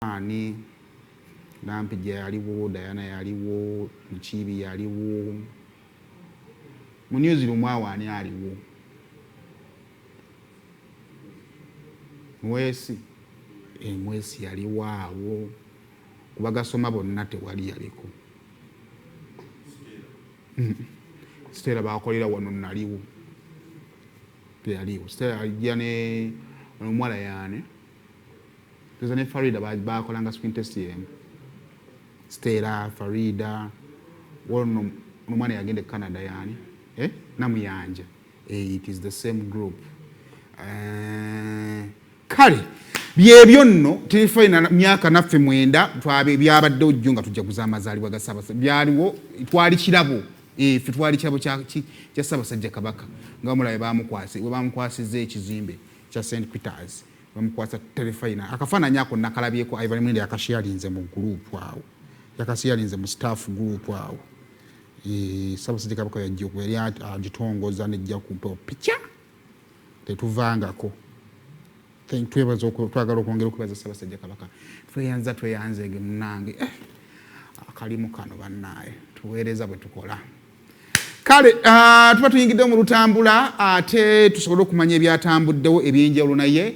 ani Nampijja yaliwo, Diana yaliwo, Mukiibi yaliwo. Mu newsroom awo ani aliwo? Mwesi yaliwo awo. Kuba gasoma bonna tewali yaliko. Stella bakolera wano naliwo. Yaliwo. Stella ajja ne omuwala yaani. Tuza ne Farida bakolanga screen test yemu. Stella, Farida, wono omwana yagenda Canada yaani. Namuyanja. It is the same group. Kale byebyo nno Terefayina myaka naffe Mwenda twabe byabadde ojjo nga tujja kuza amazaalibwa ga Ssaabasajja byaliwo twali kirabo ffe twali kirabo kya Ssaabasajja Kabaka nga mulabe bamukwasizza ekizimbe kya St. Peters bamukwasa Terefayina akafaananyi ako nakalabyeko Ivan Mwenda yakasharinze mu group awo yakasharinze mu staff group awo Ssaabasajja Kabaka yajja yali agitongoza nejja kumpa picha tetuvangako twagala okwongera okubaza Ssaabasajja Kabaka tweyanzege munnange akalimu kano bannaaye tuweereza bwe tukola kale tuba tuyingiddewo mu lutambula ate tusobole okumanya ebyatambuddewo eby'enjawulo naye